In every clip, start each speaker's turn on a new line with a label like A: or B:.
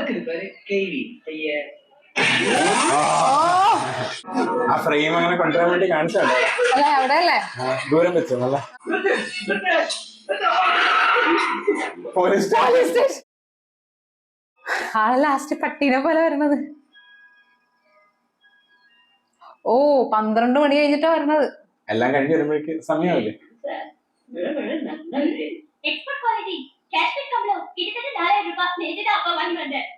A: இருக்குது பாரு கேவி ஐயா
B: ആ ഫ്രെയിം അങ്ങനെ കൊണ്ടുവരാൻ വേണ്ടി കാണിച്ചല്ലേ
C: അവിടെ അല്ലേ
B: ദൂരം വെച്ചു നല്ല പോലീസ്
C: ആള് ലാസ്റ്റ് പട്ടീനെ പോലെ വരണത്. ഓ 12 മണി കഴിഞ്ഞിട്ടാ വരണത്.
B: എല്ലാം കഴിഞ്ഞ് വരുമ്പോഴേക്ക് സമയമാവില്ലേ?
D: எக்ஸ்போர்ட் குவாலிட்டி கேஷ்மீர் கம்பளம் கிட்டத்தட்ட 4000 ரூபாய் நேத்து அப்பா வாங்கி வந்தேன்.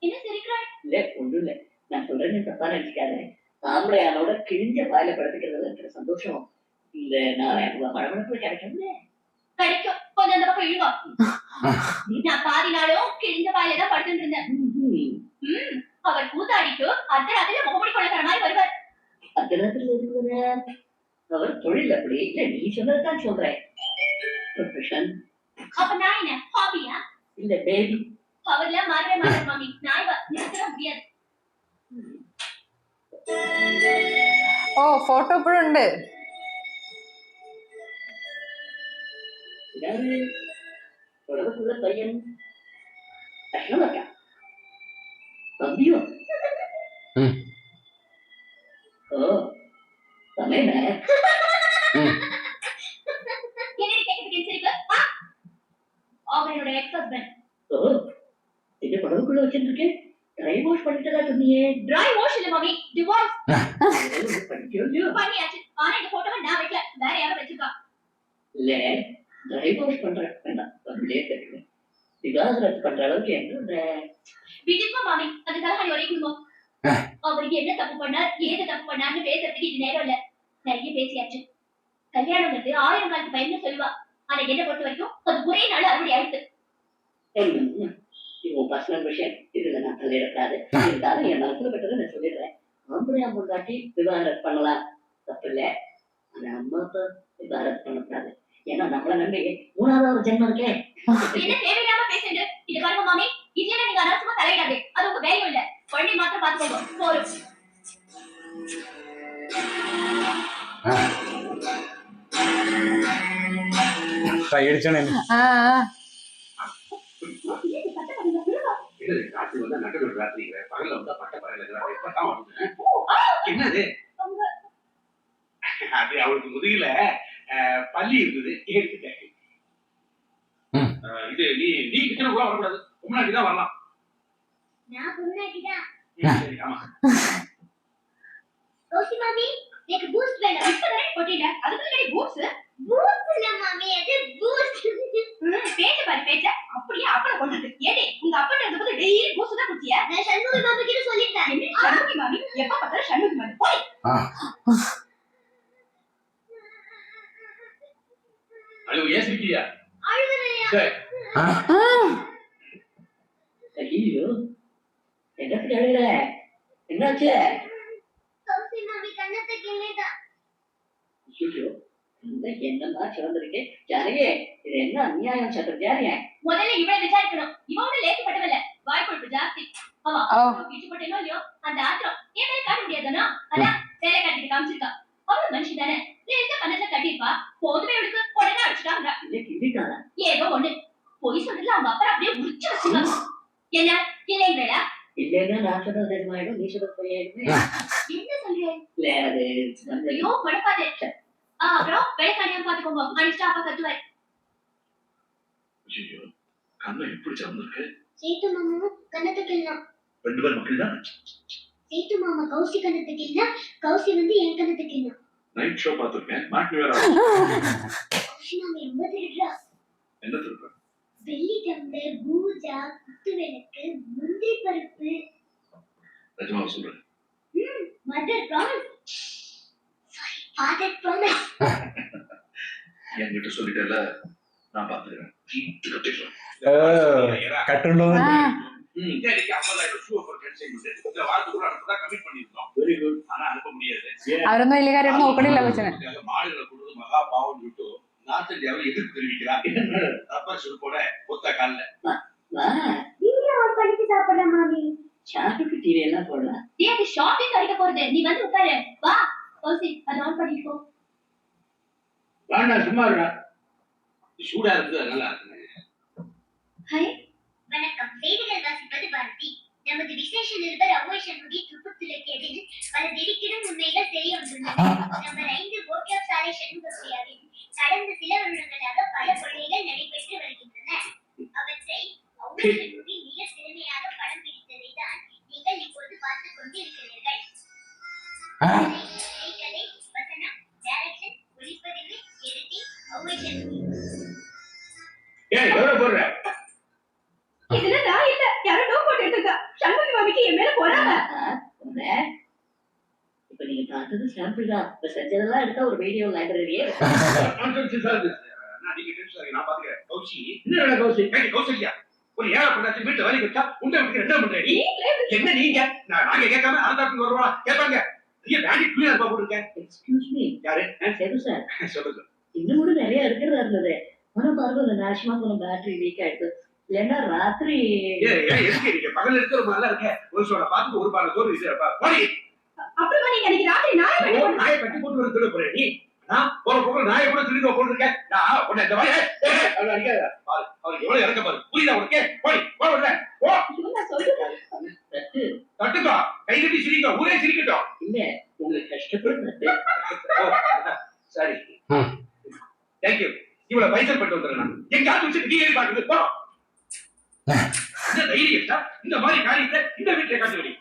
D: என்ன சிரிக்கிறாய்?
A: இல்ல ஒண்ணும் இல்ல, நான் சொல்றேன்னு தப்பா நினைச்சுக்காத. ஆம்பளையானோட கிழிஞ்ச பாயில படுத்துக்கிறது எனக்கு சந்தோஷம் இல்ல. நான் மழமழப்பு கிடைக்கும்ல.
D: கிடைக்கும், கொஞ்சம் அந்த பக்கம் இழுவா. நான் பாதி நாளும் கிழிஞ்ச பாயில தான் படுத்துட்டு இருந்தேன். அவர் கூத்தாடிக்கு அர்த்தராத்திரில முகமூடி கொள்ளக்கிற மாதிரி வருவார்.
A: அர்த்தராத்திரில இருக்குவார் அவர் தொழில் அப்படி இல்ல. நீ சொன்னதுதான் சொல்றேன். ப்ரொஃபஷன்.
D: அப்ப நான் என்ன ஹாபியா?
A: இல்ல பேபி.
D: அவர்ல மாறவே மாட்டார் மாமி. நான் நிறுத்தவே முடியாது.
C: ഓ ഫോട്ടോ ഇപ്പോഴും ഉണ്ട്.
A: யாரு உடம்புக்குள்ள பையன் அஷ்ணவக்கா தம்பியோ? ஓ சமயன
D: அவரோட எக்ஸ் ஹஸ்பண்ட்.
A: ஓ இந்த உடம்புக்குள்ள வச்சிருக்கேன். ட்ரை வாஷ் பண்ணிட்டதா சொன்னியே.
D: ட்ரை வாஷ் இல்ல மாமி, டிவோர்ஸ்
A: பண்ணிட்டியோ?
D: பண்ணியாச்சு. ஆனா இந்த போட்டோவை நான் வைக்கல, வேற யாரோ வச்சிருக்கா.
A: இல்ல ட்ரை வாஷ் பண்றேன் வேண்டாம், அப்படியே தெரியும். விவாகரத்து பண்ற அளவுக்கு என்ன
D: விதிப்பா மாமி, அந்த தலைகாணி ஒரே குடும்பம். அவருக்கு என்ன தப்பு பண்ணார், ஏது தப்பு பண்ணார்னு பேசுறதுக்கு இது நேரம் இல்ல. நிறைய பேசியாச்சு. கல்யாணங்கிறது 1000 காலத்து பையன் சொல்லுவா. ஆனா என்ன பொறுத்த வரைக்கும் அது ஒரே நாள் அறுபடி ஆயிடுச்சு.
A: இவன் பர்சனல் விஷயம், இதுல நான் தலையிடக்கூடாது. இருந்தாலும் என் மனசுல பட்டதை நான் சொல்லிடுறேன். ஆம்பளை பொண்டாட்டி விவாகரத்து பண்ணலாம், தப்பு இல்ல. ஆனா அம்மா அப்பா விவாகரத்து பண்ணக்கூடாது. ஏன்னா நம்மள நம்பி 3வது ஜென்மம் இருக்கேன்.
D: என்ன தேவையில்லாம பேசுங்க. இது பாருங்க மாமி, இதுல நீங்க அனாவசியமா தலையிடாதே. அது உங்க வேலையும் இல்ல. குழந்தை மாத்திரம் பாத்துக்கோங்க போதும்.
B: കൈ അടിച്ചാണ്
E: அது அவளுக்கு முதுகில பள்ளி இருந்தது எடுத்துட்டேன். இது நீ நீ கிச்சன கூட வரக்கூடாது, முன்னாடிதான் வரலாம்.
D: நான் முன்னாடிதான்.
E: சரி ஆமா.
D: ரோசி மாமி, எனக்கு பூஸ்ட் வேணும். இப்பதானே போட்டீங்க, அதுக்கு முன்னாடி பூஸ்ட்? பூஸ்ட் இல்ல மாமி, அது பூஸ்ட். பேச்ச பாரு பேச்ச, அப்படியே அப்பள கொண்டது. ஏடி உங்க அப்பா இருந்தபோது டெய்லி பூஸ்ட் தான் குடிச்சியா? நான் சண்முகி மாமி கிட்ட சொல்லிட்டேன். சண்முகி மாமி எப்ப பார்த்தாலும் சண்முகி மாமி போய்.
E: அழுவு ஏன் சிரிக்கிறியா?
D: அழுகுறியா?
E: சரி.
A: ஐயோ என்ன அழுகுற? என்னாச்சு?
D: ரோசி மாமி கண்ணத்தை கிள்ளிட்டா.
A: ஐயோ என்னமா சிறந்திருக்கேன் ஜானகி, இது என்ன அநியாயம் சட்டம் ஜானியா?
D: முதல்ல இவளை விசாரிக்கணும். இவனோட லேசுப்பட்டவல்ல, வாய்ப்புழுப்பு ஜாஸ்தி. ஆமா கிச்சு போட்டேனோ இல்லையோ அந்த ஆத்திரம் ஏன் மேல காட்ட முடியாதுன்னா அதான் சேலை காட்டிட்டு காமிச்சிருக்கா. அவளு மனுஷன் தானே, லேசா கண்ணத்துல கட்டிருப்பா. போதுமே அவளுக்கு உடனே அடிச்சுட்டாங்க.
A: கிண்டிட்டாரா?
D: ஏதோ ஒண்ணு பொய் சொல்றதுல அவங்க அப்பா அப்படியே உரிச்சு வச்சுக்காங்க. என்ன இல்லைங்களா?
A: இல்லைன்னா நான் சொன்னது நிஜமாயிடும், நீ சொன்னது பொய்யாயிடுமே.
D: என்ன சொல்றேன்?
A: இல்ல அது
D: ஐயோ குழப்பாதே. அப்புறம் வேலைக்காரியம் பாத்துக்கோங்க, அடிச்சுட்டா அப்பா கத்துவாரு.
E: ஐயோ கண்ணை எப்படி சார்ந்திருக்கு?
D: சீட்டு மாமா கண்ணத்தை கிள்ளலாம்.
E: 2 பேர் மக்கள் தான்.
D: சீட்டு மாமா கௌசி கண்ணத்தை கிள்ளா, கௌசி வந்து என் கண்ணத்தை கிள்ளா.
E: நைட் ஷோ பாத்துர்க்கேன், மாட்டி வேற.
D: கௌசி மாமா ரொம்ப திருடுறா.
E: என்ன திருடுற?
D: வெள்ளி டம்ளர், பூஜா, குத்து விளக்கு, முந்திரி பருப்பு.
E: நிஜமா சொல்றேன்.
D: Mother promise. Sorry, father promise.
E: என்கிட்ட சொல்லிட்டல, நான் பாத்துக்கிறேன். வீட்டு கட்டிடுறேன்.
B: കട്ടുണ്ടോ?
E: இன்னைக்கு 50,000 ஷூ ஆஃபர் கேன்சல் பண்ணிட்டு இந்த வாரத்துக்குள்ள அனுப்பதா கமிட் பண்ணிருக்கோம். Very good. ஆனா அனுப்ப முடியாது.
C: അവരൊന്നും വലിയ കാര്യം നോക്കണില്ല കൊച്ചിനെ.
E: மாடுகளை கொடுத்து மகா பாவம் விட்டு நார்த் இந்தியாவில் எதிர்ப்பு தெரிவிக்கிறார். ரப்பர் ஷூப்போட ஒத்த கால்ல.
D: வீடியோ ஆன் பண்ணிட்டு சாப்பிடுற மாமி.
A: சாப்பிட்டு டிவி எல்லாம் போடலாம்.
D: அது ஷாப்பிங் அடிக்க போறது. நீ வந்து உட்காரு. வா கௌசி, அதை ஆன் பண்ணிக்கோ.
E: வேண்டாம் சும்மா இருடா. சூடா இருக்குது, நல்லா இருக்கு.
D: ஹாய் வணக்கம், செய்திகள் பாரதி. நமது விசேஷ நிருபர் அவ்வை சண்முகி துப்புத்துலக்கியதில் பல திடுக்கிடும் உண்மைகள் தெரிய வந்துள்ளன. நம்பர் 5 கோட்லப் சாலை சண்முகப்பிரியாவில் கடந்த சில வருடங்களாக பல கொள்ளைகள் நடைபெற்று வருகின்றன. அவற்றை அவ்வை சண்முகி மிக திறமையாக படம் பிடித்ததை தான் நீங்கள் இப்போது பார்த்துக் கொண்டிருக்கிறீர்கள். கதை, வசனம், டைரக்ஷன், ஒளிப்பதிவு, எடிட்டிங் அவ்வை சண்முகி.
E: ஏய் எவ்வளவு போடுற?
D: இதுல நான் இல்ல, யாரோ டோ போட்டு எடுத்துக்கா. சண்முகி மாமிக்கு என் மேல போறாங்க.
A: இப்ப நீங்க பார்த்தது சாம்பிள் தான். இப்ப செஞ்சதெல்லாம் எடுத்தா ஒரு வீடியோ லைப்ரரியே
E: Nonsense ஆ இருக்கு. நான் நீங்க டென்ஷன் ஆகி நான் பாத்துக்கிறேன். கௌசி என்ன கௌசி? கௌசல்யா ஒரு ஏழை பொண்டாட்டி வீட்டு வேலைக்கு வச்சா உண்டை விட்டு என்ன பண்றீங்க? என்ன நீங்க நாங்க கேட்காம ஆந்தாரத்துக்கு வருவா கேட்பாங்க. நீங்க பேண்டி கிளியர் இருப்பா போட்டுருக்கேன்.
A: Excuse me.
E: யாரு?
A: சேது சார்,
E: சொல்லுங்க.
A: இன்னும் கூட நிறைய இருக்கிறதா இருந்தது. ஆனா பாருங்க நாசமா போன பேட்டரி வீக் ஆயிடுச்சு. இல்லைன்னா ராத்திரி
E: எதுக்கு நீங்க பகல் இருக்கிற மாதிரி இருக்க ஒரு சோட பார்த்து ஒரு பால சோறு இது போடி.
D: அப்புறமா நீங்க அன்னைக்கு ராத்திரி
E: நாயை கட்டி போட்டு வந்து திருட போறேன் நீ. நான் போற போக நாயை கூட திருட போட்டுருக்கேன். நான் உன்னை இந்த மாதிரி அவளை அடிக்காத. பாரு அவருக்கு எவ்வளவு இறக்க பாரு. புரியுதா உனக்கு? போடி போடல போ. தட்டுக்கா கை கட்டி சிரிக்க ஊரே சிரிக்கட்டும்.
A: இல்ல உங்களுக்கு கஷ்டப்படுறது.
E: சரி தேங்க்யூ. இவ்வளவு பைசல் பண்ணிட்டு வந்துடுறேன். எங்க ஆத்து வச்சு நீ ஏறி பாக்குது போ. இந்த தைரியம் இந்த மாதிரி காரியத்தை இந்த வீட்டுல காட்டு வழி.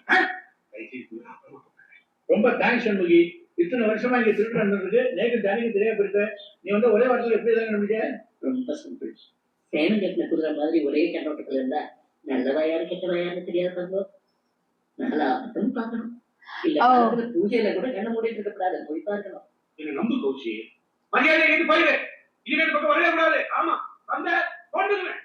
F: ரொம்ப தேங்க்ஸ் சண்முகி. இத்தனை வருஷமா இங்க திருட்டு நடந்ததுக்கு நேற்று ஜானிக்கு தெரியப்படுத்த நீ வந்து ஒரே வாரத்தில் எப்படி தாங்க நம்பிக்க?
A: ரொம்ப சிம்பிள். சேனம் கட்டின குதிரை மாதிரி ஒரே கண்ணோட்டத்துல இருந்தா நல்லவா யாரு கெட்டவா யாருன்னு தெரியாது. தங்கோ நல்லா மட்டும் பார்க்கணும். இல்ல பூஜையில கூட கண்ண மூடிட்டு இருக்க கூடாது, போய் பார்க்கணும்.
E: என்ன நம்பு கௌசி. மரியாதை கேட்டு போயிடு. இனிமே இந்த பக்கம் வரவே கூடாது. ஆமா வந்த போட்டுருவேன்.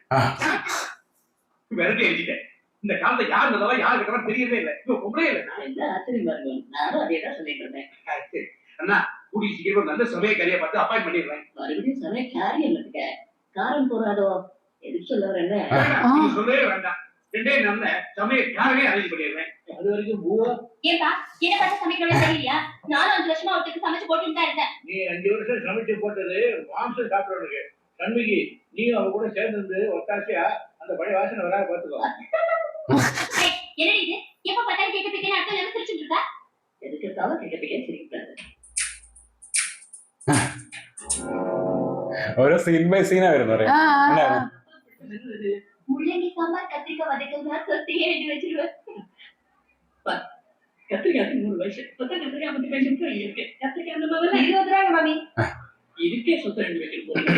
E: விரட்டி எழுதிட்டேன். இந்த காலத்தை யார் நல்லவா யார் கெட்டவா தெரியவே இல்லை. இப்போ பொம்பளே இல்லை.
A: நான் என்ன ஆச்சரியமா இருக்கும். நானும் அதே தான் சொல்லிட்டு இருந்தேன்.
E: சரி அண்ணா கூடி சீக்கிரம் நல்ல சமயக்காரியை பார்த்து அப்பாயின் பண்ணிடுவேன்.
A: மறுபடியும் சமய காரியம் இருக்க காரம் போறாதோ எதுக்கு சொல்ல வர என்ன?
E: நீங்க சொல்லவே வேண்டாம். ரெண்டே நல்ல சமயக்காரனே அரேஞ்ச் பண்ணிடுவேன்.
F: அது வரைக்கும் பூவா
D: ஏப்பா என்ன பார்த்து சமைக்கணும்னு தெரியலையா? நானும் 5 வருஷமா ஒருத்தருக்கு சமைச்சு போட்டுட்டு தான் இருக்கேன்.
F: நீ 5 வருஷம் சமைச்சு போட்டது மாம்சம் சாப்பிடறதுக்கு. சண்முகி நீ அவங்க கூட சேர்ந்து இருந்து ஒத்தாசியா அந்த பழைய வாசனை வராத பாத்துக்கோ.
D: என்னடி இது? எப்ப பார்த்தாலும் கேட்க பிக்கன்னு அர்த்தம் இல்லாம சிரிச்சுட்டு இருக்கா?
A: எதுக்கு இருந்தாலும் கிட்ட பிக்க சிரிக்கிறாரு.
B: ഓരോ സീൻ ബൈ സീനാ വരുന്നത്.
D: முள்ளங்கி சாம்பார் கத்திரிக்காய் வதக்கல் சொத்தையே எழுதி வச்சிருவேன்.
A: கத்திரிக்காய் 3 வயசு. இப்பதான் கத்திரிக்காய் பத்தி பேசிட்டு இருக்கு. கத்திரிக்காய் அந்த மாதிரி
D: 20 ரூபாய் மாமி.
A: இருக்கே சொத்தை 2 வைக்கிட்டு போறீங்க.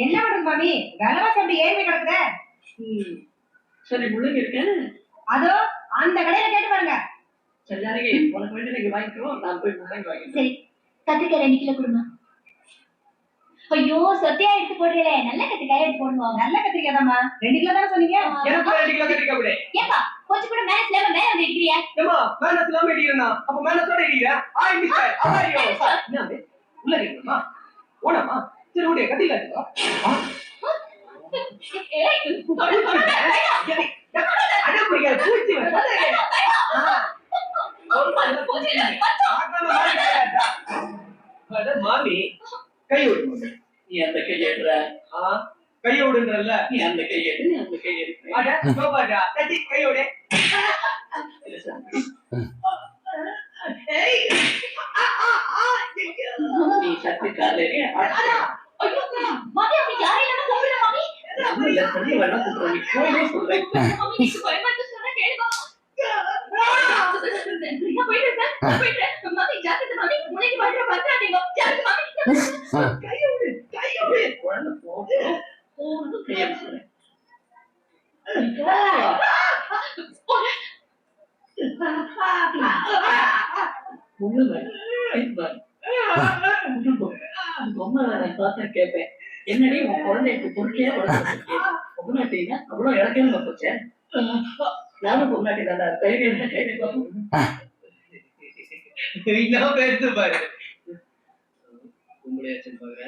D: என்ன பண்ணுது மாமி? விலைவாசி அப்படி ஏறி கிடக்குதே.
A: சரி முள்ளங்கி இருக்கு.
D: அதோ அந்த கடையில கேட்டு பாருங்க.
A: சரி யாரே உனக்கு வேண்டிய நீங்க வாங்கிக்கோ. நான் போய் முள்ளங்கி வாங்கிக்கிறேன்.
D: சரி கத்திரிக்காய் 2 கிலோ கொடுமா. ஐயோ சொத்தையா எடுத்து போடுறீங்களே, நல்ல கத்திரிக்காய் எடுத்து போடுவோம். நல்ல கத்திரிக்காய் தான்மா. 2 கிலோ தானே சொன்னீங்க?
E: எனக்கு 2 கிலோ கத்திரிக்காய் விடு.
D: ஏப்பா கொஞ்சம் கூட மேனஸ் இல்லாம மேல வந்து எடுக்கிறியா?
E: ஏமா மேனஸ் இல்லாம இடிக்கிறேனா? அப்ப மேனஸோட இடிக்கிற. ஆய் மிஸ்டர் அவாரியோ. என்ன உள்ள இருக்கமா? ஓடமா. சரி ஓடி கத்திரிக்காய் எடுத்து வா.
D: ஏய்
E: அட புரியா பூச்சி வந்து. அட மாமி கை விடு.
A: நீ அந்த கையேடுற.
E: கைய விடுன்றல்ல.
A: நீ அந்த கையேடு, நீ அந்த கையேடு.
E: அட சோபாடா கட்டி கை விடு. ஏய்
A: நீ சத்து காலையே
D: ஐயோ மாமி அப்படி யாரையும் நம்ம கூப்பிடுற மாமி.
A: இல்ல தண்ணி வரணும் கூப்பிடுறோம். நீ போயே சொல்றேன்.
D: மாமி நீ பயமாட்டு சொன்னா கேளுமா. நான் போயிட்டேன் சார், போயிட்டேன். மாமி ஜாக்கிரதை மாமி, முளைக்கு மாத்திர பத்தாதீங்க. ஜாக்கிரதை மாமி.
E: கைய விடு கைய விடு.
A: குழந்தை போகுது கையை சொல்றேன். பொம்மை நான் பார்த்தா கேட்பேன். என்னடி உன் குழந்தைக்கு பொறுக்கையா வளர்த்துருக்கேன். பொம்னாட்டினா அவ்வளவு இறக்கமா போச்சேன். நானும் பொம்னாட்டி தானே தைரியம் கைது
E: இன்னும் பேசு பாரு.
A: உங்களையாச்சும் பாக்குற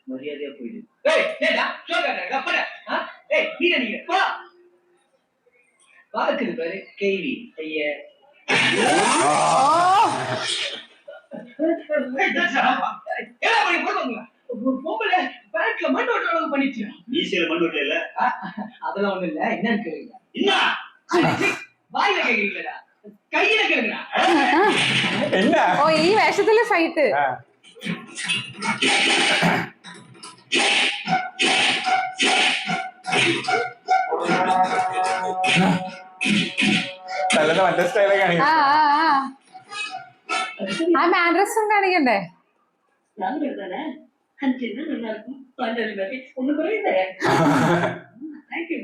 A: மரியாதையா போயிடு.
E: ஏய் ஏடா சோகாடா அப்படா. ஏய் நீங்க போ. பாக்குது பாரு கேவி ஐயா. ஏடா போய் போடுங்க. பொம்பளை பேண்ட்ல மண் ஓட்ட அளவு பண்ணிச்சு.
F: மீசையில மண் ஓட்டல.
E: அதெல்லாம் ஒண்ணு இல்ல. என்னன்னு கேளுங்க. என்ன? வாயில கேக்குறீங்களா கையில கேக்குறா
B: என்ன
C: ഓ ഈ വേഷത്തില് ഫൈറ്റ്
B: ആ. നല്ലത് മറ്റേ സ്റ്റൈലൊക്കെ
C: ആ
B: കാണിക്കും
C: ആ, ആ മാൻഡ്രസും കാണിക്കണ്ടേ
A: நான் தானே அஞ்சு நல்லா இருக்கும் பாஞ்சாலி மாதிரி ஒண்ணு குறையுதே தேங்க்யூ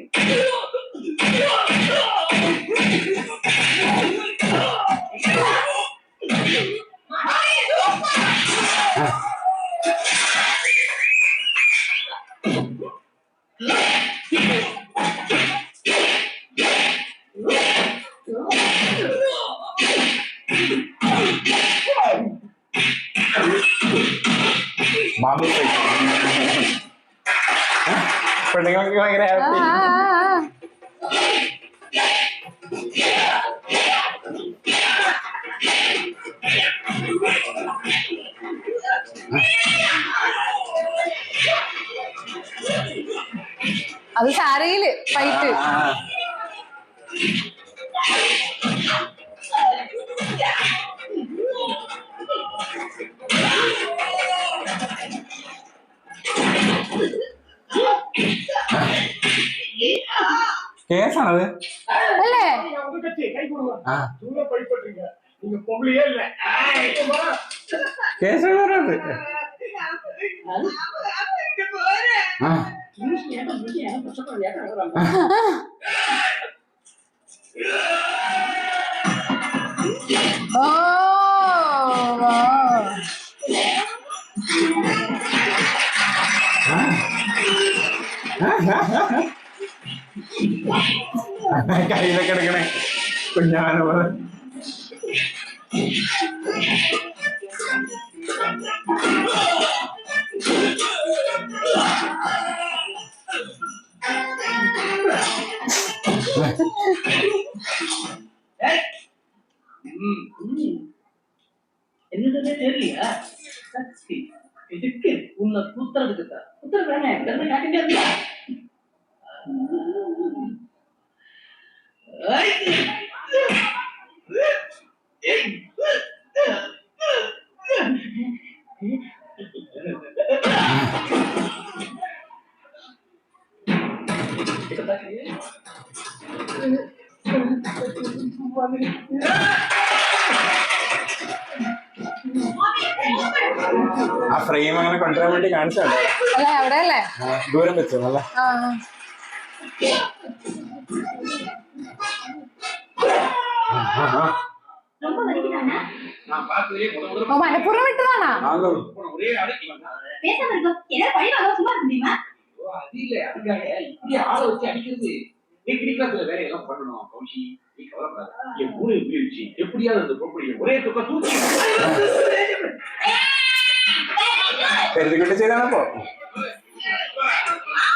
B: ബാബു പെണ്ണുങ്ങൾക്ക് ഭയങ്കര
C: ആ
B: ഹാപ്പി
C: ആ, ആ. അത് സാരയില് ഫൈറ്റ്
B: കേസാണത്
C: അല്ലേ
F: உங்க கட்சி கை கொடுங்க
B: ആ
F: தூர படிப்பட்டீங்க நீங்க பொம்பளையே இல்ல
B: കേസ് പറഞ്ഞത് ആ
C: ഓ
B: കയ്യിലൊക്കെ എടുക്കണേ കുഞ്ഞാന പോലെ
A: என்னதுன்னே தெரியலையா சக்தி இதுக்கு உன்னை குத்துறதுக்கு தான் குத்துற வேணே என்ன காட்டிட்டே இருந்தா
B: ആ ഫ്രെയിം അങ്ങനെ കൊണ്ടുവരാൻ വേണ്ടി കാണിച്ചോണ്ടോ
C: അല്ലേ അവിടെ അല്ലേ
B: ദൂരം വെച്ചു നല്ല
C: ആ
D: ரொம்ப வலிக்குதாண்ணா
E: நான் பார்த்ததே முதல்ல
C: ഓ മനഃപൂർവ്വം വിട്ടതാണാ
E: ஒரே அடைக்கி வந்தா
D: பேசாம இருக்கும் ஏதாவது பழி வாங்க சும்மா இருக்க முடியுமா
E: அது இல்ல அதுக்காக இப்படி ஆளை வச்சு அடிக்கிறது நீ கிளிக்காத்துல வேலையெல்லாம் பண்ணணும் கௌஷி நீ கவலைப்படாத என் மூளை உபயோகிச்சு எப்படியாவது அந்த பொம்பளைய ஒரே தொகை தூக்கி
B: കരുതിക്കൊണ്ട് ചെയ്താണപ്പോ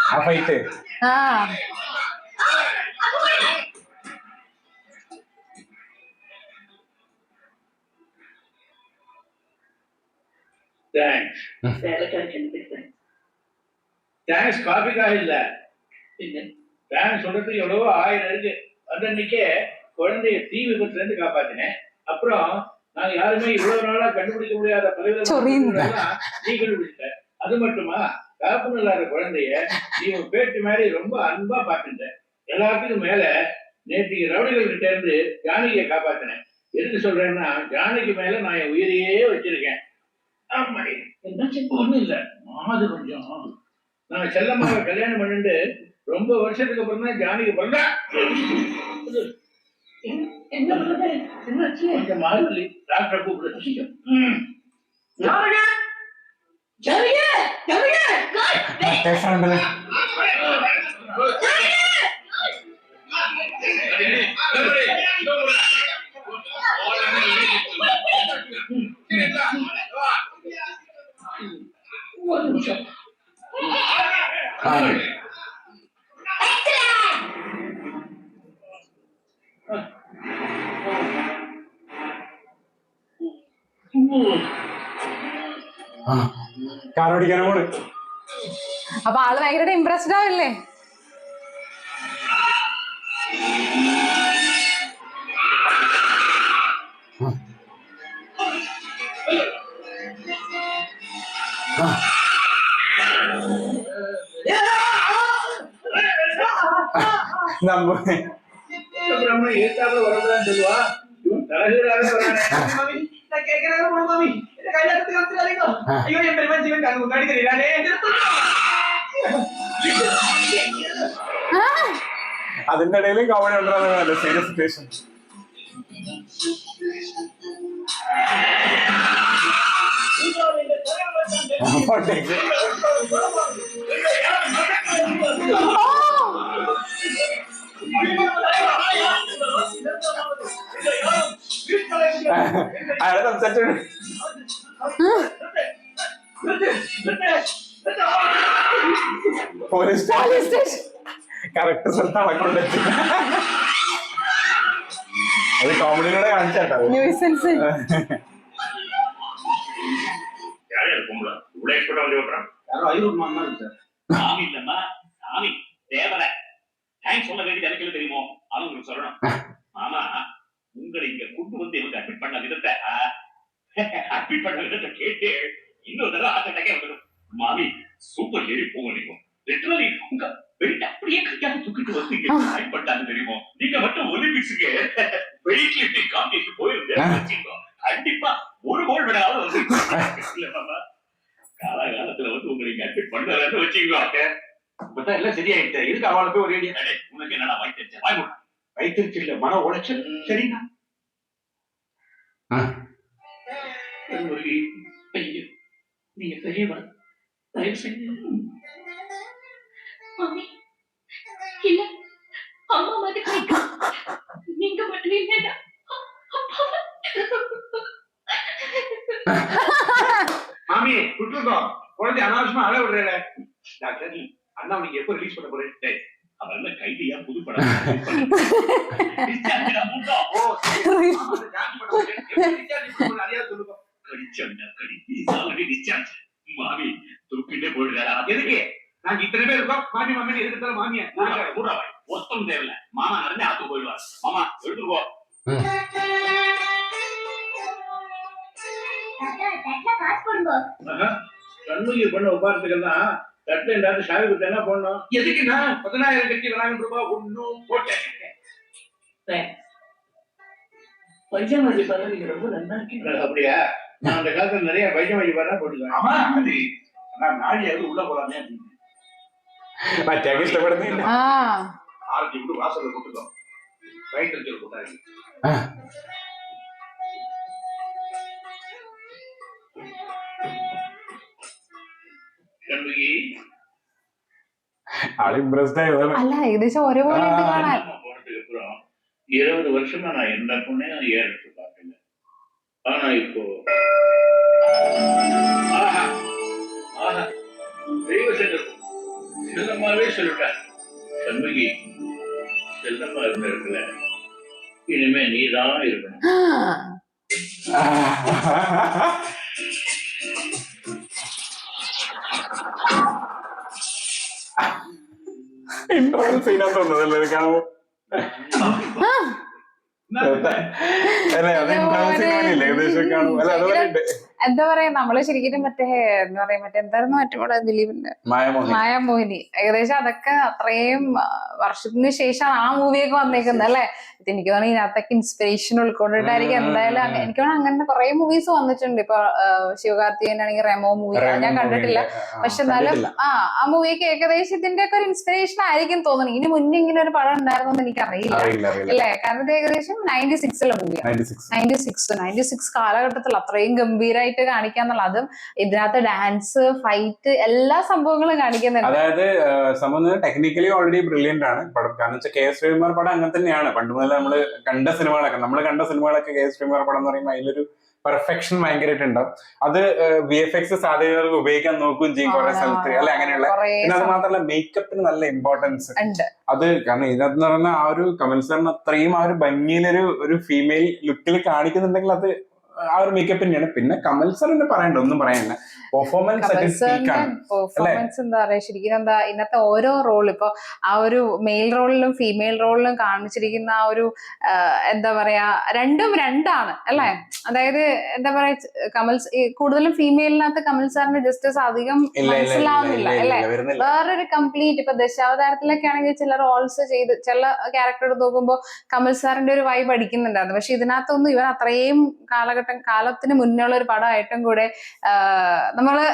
B: ആ ഫൈറ്റ്
C: ആ
F: தேங்க்ஸ்
A: வேலைக்காரன்
F: தேங்க்ஸ் காஃபிக்காக இல்ல
A: என்ன
F: தேங்க்ஸ் சொல்றதுக்கு எவ்வளவோ 1000 இருக்கு அன்னைக்கே குழந்தைய தீ விபத்துல இருந்து காப்பாத்தினேன் அப்புறம் நாங்க யாருமே இவ்வளவு நாளா கண்டுபிடிக்க முடியாத
C: சொறீங்க.
F: நீ கண்டுபிடிச்சிட்ட அது மட்டுமா காப்பு இல்லாத குழந்தைய நீ உன் பேட்டு மாதிரி ரொம்ப அன்பா பாத்துட்ட எல்லாத்துக்கும் மேல நேற்று ரவுடிகள் கிட்ட இருந்து ஜானகியை காப்பாத்தினேன் எதுக்கு சொல்றேன்னா ஜானகி மேல நான் என் உயிரையே வச்சிருக்கேன் ஆமா
A: என்னாச்சு
F: ஒண்ணும் இல்ல மாது கொஞ்சம் நான் செல்லம்மாவை கல்யாணம் பண்ணிட்டு ரொம்ப வருஷத்துக்கு அப்புறம் தான் ஜானகி பிறந்தா
A: என்ன பண்றது என்னாச்சு
F: கொஞ்சம் மாறுதலி டாக்டரை கூப்பிட சீக்கிரம்
A: ஜானகி ஜானகி ஜானகி
B: കേസാണല്ലേ
A: ஒரு நிமிஷம்
B: ആ ആ കാർ ഓടിക്കാനും കൂടെ
C: അപ്പൊ ആള് ഭയങ്കര ഇംപ്രസ്ഡ് ആവില്ലേ
B: நம்ம
F: பிரம்மன் ஏத்தாப்புல வரக்கூடாதுன்னு சொல்லுவா, இவன் தலைகீழாவே வரானே.
E: மாமி நான் கேக்குறேன் போடு மாமி இந்த கைலாசத்துக்கு வந்துடாதீங்க. ஐயோ என் பெருமாள் ஜீவன் கண்ணு முன்னாடி தெரியறானே.
B: അതിന്റെ ഇടയിൽ കോമഡി ഉണ്ടാകുന്ന സീരിയസ് സിറ്റുവേഷൻ. അയാളെ സംസാരിച്ചോണ്ട് പോലീസ് സ്റ്റേഷൻ കറക്റ്റ് സ്ഥലത്ത് അളക്കൊണ്ട് അത് കോമഡിയിലൂടെ കാണിച്ചാട്ടോ.
C: ന്യൂസൻസ്.
F: யாரே இருக்கும்ல, இவ்வளவு எக்ஸ்பர்ட்டா வந்து ஓட்டுறான்.
E: யாரோ ஐரூர் மாமா சார்.
G: சாமி இல்லம்மா, சாமி தேவரை. தேங்க்ஸ் சொல்ல வேண்டியது எனக்கு தெரியுமோ, அது உங்களுக்கு சொல்லணும். மாமா உங்களை இங்க கொண்டு வந்து இவங்க அட்மிட் பண்ண விதத்தை கேட்டு இன்னொரு தடவை ஹார்ட் அட்டாக்கே வந்துடும். மாமி சூப்பர் ஏறி போங்க. நீங்க லிட்டரலி உங்க வெயிட் அப்படியே கையால தூக்கிட்டு வந்து இங்க ஜாயின் பண்ணிட்டாங்க தெரியுமோ. நீங்க மட்டும் ஒலிம்பிக்ஸுக்கு வெயிட் லிஃப்டிங் காம்படிஷன் போயிருந்தேன், கண்டிப்பா ஒரு கோல் மெடலாவது வந்து காலகாலத்துல வந்து உங்களை அட்மிட் பண்ணலன்னு வச்சுக்கோங்க.
E: இப்பதான் எல்லாம் சரியாயிட்டு. இதுக்கு அவளை போய் ஒரு ஐடியா.
G: உனக்கு என்னடா வாய்த்திருச்சா? வாய் மூடு.
E: வயிற்றுச்சு இல்ல மன உளைச்சல். சரிங்களா
G: நீங்க பெரியவர், தயவு செஞ்சு.
D: மாமி இல்ல, அம்மா மாதிரி நீங்க மட்டும் இல்லையா?
E: மாமி விட்டுருக்கோம். குழந்தை அனாவசியமா அழ விடுறேன். டாக்டர் அண்ணா நீங்க எப்போ ரிலீஸ் பண்ண போறேன்?
G: அவரெல்லாம் கைதியா புது படம் மாமி தூக்கிட்டே போயிடுறா.
E: எதுக்கு நாங்க இத்தனை பேர் இருக்கோம். மாமி மாமி எதுக்கு மாமியா
G: ஒருத்தம் தேவையில்ல. மாமா நடந்து ஆத்து போயிடுவார். மாமா எடுத்துக்கோ.
D: காசு கொடுங்க.
F: கண்ணுக்கு பண்ண உபாரத்துக்கெல்லாம் தட்டு எல்லாரும் சாவி கொடுத்து என்ன பண்ணணும்?
E: எதுக்குன்னா 10,000 கட்டி 1,000 ரூபாய் ஒன்னும் போட்டேன்.
A: பஞ்சமதி பதவி நீங்க ரொம்ப நல்லா இருக்கீங்க.
F: அப்படியா? நான் அந்த காலத்துல நிறைய பைஜமாஜி பாடா போட்டுக்கேன்.
E: ஆமா அது நான் நாளையாவது உள்ள போலாமே அப்படின்னு
B: മറ്റേ ഇഷ്ടപ്പെടുന്നില്ല.
C: ആ
E: ஆரஞ்சு விட்டு வாசல்ல போட்டுக்கோம். வயிற்று சொல்லி போட்டாங்க.
F: கண்ணுக்கு
B: ആള് ഇംപ്രസ്ഡ് ആയതാണ്.
C: അല്ല ഏകദേശം ഒരേപോലെ ഉണ്ട് കാണാൻ.
F: போனதுக்கு அப்புறம் 20 வருஷமா நான் எந்த பொண்ணையும் ஏறெடுத்து பார்க்கல. ஆனா இப்போ ஆஹா ஆஹா தெய்வ செல்லம் செல்லம்மாவே சொல்லிட்டேன். சண்முகி செல்லம்மா இருந்த இடத்துல இனிமே நீதான் இருக்கணும்.
B: ഇന്റർവെൽ സീനാ തോന്നുന്നതല്ലേ ഇത് കാണുമ്പോ? അല്ലെ അത് ഇന്റർവെൽ സീൻ വേണ്ടിയില്ലേ ഏകദേശം കാണുമ്പോ? അല്ല അതുപോലെ ഉണ്ട്.
C: എന്താ പറയാ, നമ്മള് ശരിക്കും മറ്റേ എന്താ പറയാ, മറ്റേ എന്തായിരുന്നു മറ്റും കൂടെ ദിലീപിന്റെ
B: മായമോഹൻ.
C: മായാമോഹിനി, ഏകദേശം അതൊക്കെ അത്രയും വർഷത്തിന് ശേഷമാണ് ആ മൂവിയൊക്കെ വന്നേക്കുന്നത് അല്ലെ. എനിക്ക് തോന്നുന്നു ഇതിനകത്തൊക്കെ ഇൻസ്പിറേഷൻ ഉൾക്കൊണ്ടിട്ടായിരിക്കും എന്തായാലും. എനിക്ക് തോന്നുന്നു അങ്ങനെ കുറെ മൂവീസ് വന്നിട്ടുണ്ട്. ഇപ്പൊ ശിവകാർത്തികൻ ആണെങ്കിൽ റെമോ മൂവി ഞാൻ കണ്ടിട്ടില്ല, പക്ഷെ എന്നാലും ആ മൂവിയൊക്കെ ഏകദേശം ഇതിന്റെ ഒക്കെ ഒരു ഇൻസ്പിറേഷൻ ആയിരിക്കും തോന്നുന്നു. ഇതിന് മുന്നേ ഇങ്ങനെ ഒരു പടം ഉണ്ടായിരുന്നു എന്ന് എനിക്ക് അറിയില്ല അല്ലേ. കാരണം ഇത് ഏകദേശം 96 മൂവിയാണ്. 96 കാലഘട്ടത്തിൽ അത്രയും ഗംഭീരമായിട്ട് കാണിക്കാന്നുള്ള, അതും ഇതിനകത്ത് ഡാൻസ്, ഫൈറ്റ്, എല്ലാ സംഭവങ്ങളും കാണിക്കുന്നുണ്ട്.
B: അതായത് സംഭവം ടെക്നിക്കലി ഓൾറെഡി ബ്രില്യന്റ് ആണ് പടം. കാരണം വെച്ചാൽ കെ എസ് ശ്രീകുമാർ പടം അങ്ങനെ തന്നെയാണ്. പണ്ട് മുതൽ നമ്മൾ കണ്ട സിനിമകളൊക്കെ കെ എസ് ശ്രീകുമാർ പടം എന്ന് പറയുമ്പോൾ അതിലൊരു പെർഫെക്ഷൻ ഭയങ്കരമായിട്ട് ഉണ്ടാവും. അത് VFX സാധ്യതകൾക്ക് ഉപയോഗിക്കാൻ നോക്കുകയും ചെയ്യും കുറെ സ്ഥലത്ത് അല്ലെ, അങ്ങനെയുള്ള. പിന്നെ അത് മാത്രമല്ല മേക്കപ്പിന് നല്ല ഇമ്പോർട്ടൻസ് അത്. കാരണം ഇതിനകത്ത് പറഞ്ഞാൽ ആ ഒരു കമൽ സാറിന് അത്രയും ആ ഒരു ഭംഗിയിലൊരു ഫീമെയിൽ ലുക്കിൽ കാണിക്കുന്നുണ്ടെങ്കിൽ അത് ആ ഒരു മേക്കപ്പ് തന്നെയാണ്. പിന്നെ കമൽ സാറിന്റെ പറയണ്ട, ഒന്നും പറയാനില്ല. പെർഫോമൻസ്
C: പെർഫോമൻസ് എന്താ പറയാ, ശരിക്കും എന്താ ഇന്നത്തെ ഓരോ റോൾ, ഇപ്പൊ ആ ഒരു മെയിൽ റോളിലും ഫീമെയിൽ റോളിലും കാണിച്ചിരിക്കുന്ന ആ ഒരു എന്താ പറയാ, രണ്ടും രണ്ടാണ് അല്ലെ. അതായത് എന്താ പറയാ, കൂടുതലും ഫീമെയിലിനകത്ത് കമൽ സാറിന്റെ ജസ്റ്റസ് അധികം മനസ്സിലാവുന്നില്ല അല്ലെ. വേറൊരു കംപ്ലീറ്റ് ഇപ്പൊ ദശാവതാരത്തിലൊക്കെ ആണെങ്കിൽ ചില റോൾസ് ചെയ്ത് ചില ക്യാരക്ടർ എടുത്ത് നോക്കുമ്പോൾ കമൽ സാറിന്റെ ഒരു വൈബ് അടിക്കുന്നുണ്ടായിരുന്നു. പക്ഷെ ഇതിനകത്തൊന്നും ഇവൻ അത്രയും കാലത്തിന് മുന്നേ ഉള്ള ഒരു പടമായിട്ടും കൂടെ നമ്മള്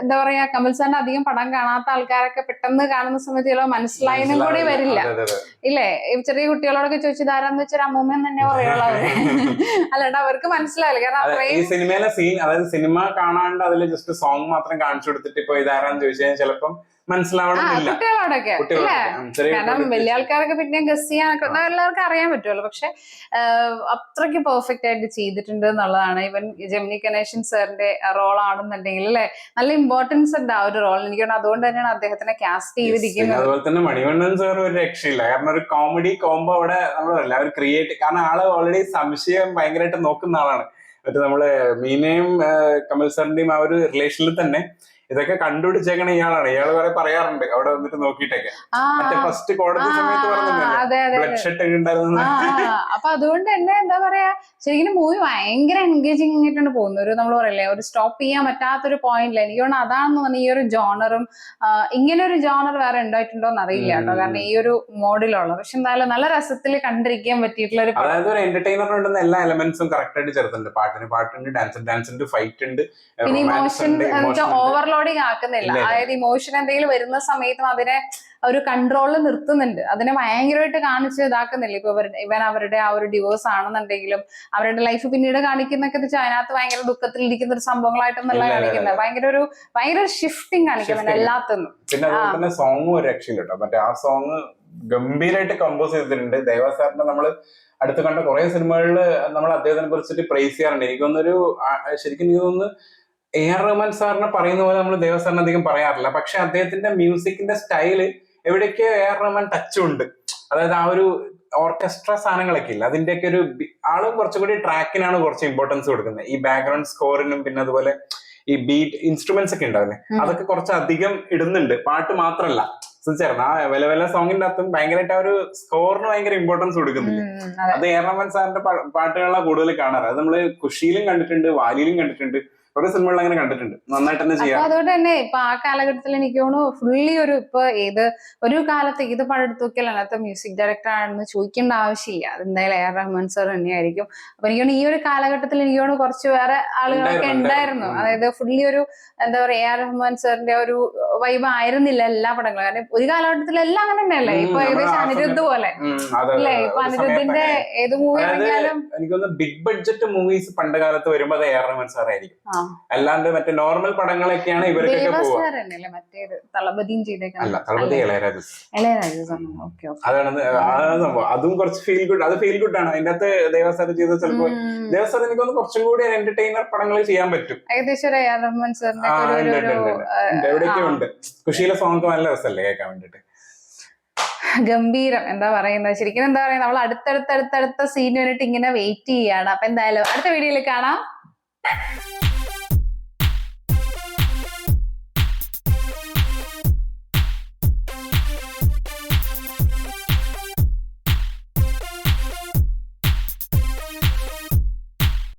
C: എന്താ പറയാ, കമൽ സാറിന്റെ അധികം പടം കാണാത്ത ആൾക്കാരൊക്കെ പെട്ടെന്ന് കാണുന്ന സമയത്ത് ചിലപ്പോൾ മനസ്സിലായെന്നും കൂടി വരില്ല ഇല്ലേ. ചെറിയ കുട്ടികളോടൊക്കെ ചോദിച്ചത് ആരാന്ന് വെച്ചാൽ അമ്മൂമ്മ തന്നെ പറയുള്ളൂ അവര്, അല്ലാണ്ട് അവർക്ക് മനസ്സിലാവില്ല. കാരണം അത്രയും
B: സിനിമയിലെ സീൻ, അതായത് സിനിമ കാണാണ്ട് അതിൽ ജസ്റ്റ് സോങ് മാത്രം കാണിച്ചു കൊടുത്തിട്ട് ഇപ്പൊ ഇതാരാന്ന് ചോദിച്ചു കഴിഞ്ഞാൽ ചിലപ്പം മനസ്സിലാവണമെന്നില്ല
C: കുട്ടികളോടൊക്കെ അല്ലേ. കാരണം വലിയ ആൾക്കാരൊക്കെ പിന്നെ ഗസ് ചെയ്യാനൊക്കെ എല്ലാവർക്കും അറിയാൻ പറ്റുമല്ലോ. പക്ഷെ അത്രയ്ക്ക് പെർഫെക്റ്റ് ആയിട്ട് ചെയ്തിട്ടുണ്ട് എന്നുള്ളതാണ്. ഇവൻ ജെമിനി ഗണേശൻ സാറിന്റെ റോൾ ആണെന്നുണ്ടെങ്കിൽ അല്ലെ, നല്ല ഇമ്പോർട്ടൻസ് ഉണ്ട് ആ ഒരു റോൾ. എനിക്ക് അതുകൊണ്ട് തന്നെയാണ് അദ്ദേഹത്തിനെ കാസ്റ്റ് ചെയ്തിരിക്കുന്നത്.
B: അതുപോലെ തന്നെ മണിവണ്ണൻ സാർ ഒരു രക്ഷയില്ല. കാരണം ഒരു കോമഡി കോംബോ അവിടെ നമ്മളല്ല, ഒരു ക്രിയേറ്റ്, കാരണം ആള് ഓൾറെഡി സംശയം ഭയങ്കരമായിട്ട് നോക്കുന്ന ആളാണ്. മറ്റേ നമ്മള് മീനയും കമൽ സാറിന്റെയും ആ ഒരു റിലേഷനിൽ തന്നെ ഇതൊക്കെ കണ്ടുപിടിച്ചേക്കണ ഇയാളാണ്. ഇയാള് വരെ പറയാറുണ്ട് അവിടെ വന്നിട്ട് നോക്കിയിട്ടൊക്കെ, മറ്റേ ഫസ്റ്റ് കോടതി സമയത്ത് പറഞ്ഞിട്ടുണ്ടായിരുന്നു.
C: അപ്പൊ അതുകൊണ്ട് തന്നെ എന്താ പറയാ, ശരിക്കും മൂവി ഭയങ്കര എൻഗേജിങ് ആയിട്ടാണ് പോകുന്നത്. ഒരു നമ്മൾ പറയില്ലേ, ഒരു സ്റ്റോപ്പ് ചെയ്യാൻ പറ്റാത്തൊരു പോയിന്റില്ല. എനിക്ക് തോന്നുന്നു അതാണെന്ന് പറഞ്ഞാൽ ഈ ഒരു ജോണറും ഇങ്ങനെ ഒരു ജോണർ വേറെ ഉണ്ടായിട്ടുണ്ടോ എന്ന് അറിയില്ല കേട്ടോ, കാരണം ഈ ഒരു മോഡിലുള്ള. പക്ഷെ എന്തായാലും നല്ല രസത്തിൽ കണ്ടിരിക്കാൻ പറ്റിയിട്ടുള്ള ഒരു,
B: അതായത് ഒരു എന്റർടൈനർ ഉണ്ടെന്ന എല്ലാ എലമെന്റ്സും കറക്റ്റ് ആയിട്ട് ചേർത്തുണ്ട്. പാട്ടുണ്ട്, ഡാൻസ് ഉണ്ട്, ഫൈറ്റ് ഉണ്ട്,
C: പിന്നെ ഇമോഷൻ ഓവർലോഡിങ് ആക്കുന്നില്ല. അതായത് ഇമോഷൻ എന്തെങ്കിലും വരുന്ന സമയത്തും അതിനെ ഒരു കൺട്രോളിൽ നിർത്തുന്നുണ്ട്. അതിനെ ഭയങ്കരമായിട്ട് കാണിച്ച് ഇതാക്കുന്നില്ല. ഇപ്പൊ ഇവൻ അവരുടെ ആ ഒരു ഡിവോഴ്സ് ആണെന്നുണ്ടെങ്കിലും അവരുടെ ലൈഫ് പിന്നീട് കാണിക്കുന്നൊക്കെ വെച്ചാൽ അതിനകത്ത് ഭയങ്കര ദുഃഖത്തിലിരിക്കുന്ന ഒരു സംഭവങ്ങളായിട്ടൊന്നല്ല കാണിക്കുന്നത്. ഭയങ്കര ഷിഫ്റ്റിംഗ് കാണിക്കുന്നുണ്ട് എല്ലാത്തിനും.
B: പിന്നെ അതുപോലെ തന്നെ സോങ്ങും ഒരു രക്ഷയില്ല കേട്ടോ. മറ്റേ ആ സോങ് ഗംഭീരമായിട്ട് കമ്പോസ് ചെയ്തിട്ടുണ്ട്. ദേവാ സാറിന്റെ നമ്മള് അടുത്ത് കണ്ട കുറെ സിനിമകളിൽ നമ്മൾ അദ്ദേഹത്തിനെ കുറിച്ചിട്ട് പ്രൈസ് ചെയ്യാറുണ്ട്. ശരിക്കും എനിക്ക് തോന്നുന്നു AR റഹ്മാൻ സാറിനെ പറയുന്ന പോലെ നമ്മൾ ദേവ സാറിനെ അധികം പറയാറില്ല. പക്ഷെ അദ്ദേഹത്തിന്റെ മ്യൂസിക്കിന്റെ സ്റ്റൈല് എവിടേക്കോ AR റഹ്മാൻ ടച്ചും ഉണ്ട്. അതായത് ആ ഒരു ഓർക്കസ്ട്ര സാധനങ്ങളൊക്കെ ഇല്ല, അതിന്റെയൊക്കെ ഒരു ആള് കുറച്ചുകൂടി ട്രാക്കിനാണ് കുറച്ച് ഇമ്പോർട്ടൻസ് കൊടുക്കുന്നത്. ഈ ബാക്ക്ഗ്രൗണ്ട് സ്കോറിനും പിന്നെ അതുപോലെ ഈ ബീറ്റ് ഇൻസ്ട്രുമെന്റ്സ് ഒക്കെ ഉണ്ടാവില്ലേ, അതൊക്കെ കുറച്ച് അധികം ഇടുന്നുണ്ട്. പാട്ട് മാത്രമല്ല, ശ്രദ്ധിച്ചായിരുന്നു ആ വില സോങ്ങിന്റെ അകത്തും ഭയങ്കരമായിട്ട് ആ ഒരു സ്കോറിന് ഭയങ്കര ഇമ്പോർട്ടൻസ് കൊടുക്കുന്നുണ്ട്. അത് AR റഹ്മാൻ സാറിന്റെ പാട്ടുകളാണ് കൂടുതൽ കാണാറ്. അത് നമ്മള് ഖുഷിയിലും കണ്ടിട്ടുണ്ട്, വാലിയിലും കണ്ടിട്ടുണ്ട്, കുറെ സിനിമകളിൽ അങ്ങനെ കണ്ടിട്ടുണ്ട്. നന്നായിട്ട് തന്നെ ചെയ്യാം.
C: അതുകൊണ്ട് തന്നെ ഇപ്പൊ ആ കാലഘട്ടത്തിൽ എനിക്ക് തോന്നുന്നു ഫുള്ളി ഇപ്പൊ ഒരു കാലത്ത് ഏത് പടം എടുത്തു നോക്കിയാൽ അതിനകത്ത് മ്യൂസിക് ഡയറക്ടർ ആണെന്ന് ചോദിക്കേണ്ട ആവശ്യമില്ല. അത് എന്തായാലും AR റഹ്മാൻ സാർ തന്നെയായിരിക്കും. അപ്പൊ എനിക്ക് തോന്നുന്നു ഈ ഒരു കാലഘട്ടത്തിൽ എനിക്ക് തോന്നുന്നു കുറച്ച് വേറെ ആളുകളൊക്കെ ഉണ്ടായിരുന്നു. അതായത് ഫുള്ളി എന്താ പറയാ, AR റഹ്മാൻ സാറിന്റെ ഒരു വൈബ് ആയിരുന്നില്ല എല്ലാ പടങ്ങളും. കാരണം ഒരു കാലഘട്ടത്തിൽ എല്ലാം അങ്ങനെ തന്നെയല്ലേ. ഇപ്പൊ ഏകദേശം അനിരുദ്ധ് പോലെ അല്ലേ. ഇപ്പൊ അനിരുദ്ധിന്റെ ഏത് മൂവി ആണെങ്കിലും
B: എനിക്കൊന്ന് ബിഗ് ബഡ്ജറ്റ് മൂവീസ് പണ്ട് കാലത്ത് വരുമ്പോ അത് AR റഹ്മാൻ സാർ ആയിരിക്കും. അല്ലാണ്ട് മറ്റേ നോർമൽ പടങ്ങളൊക്കെയാണ് ഇവരൊക്കെ പോവുക. അതാണ് സംഭവം. അതും കുറച്ച് ഫീൽ ഗുഡ്, അത് ഫീൽ ഗുഡ് ആണ്. അതിന്റെ അകത്ത് ദേവസാർ ചെയ്ത ചിലപ്പോ ദേവസാർ എനിക്കൊന്ന് കുറച്ചും കൂടി എന്റർടൈനർ പടങ്ങൾ ചെയ്യാൻ പറ്റും. എവിടെയൊക്കെ ഉണ്ട്. ഖുഷിയിലെ സോങ് നല്ല രസമല്ലേ കേൾക്കാൻ വേണ്ടിട്ട്.
C: ഗംഭീരം. എന്താ പറയുന്നത്, ശരിക്കും എന്താ പറയാ, നമ്മൾ അടുത്തടുത്ത സീന് വേണ്ടിട്ട് ഇങ്ങനെ വെയിറ്റ് ചെയ്യാണ്. അപ്പൊ എന്തായാലും അടുത്ത വീഡിയോയിൽ കാണാം.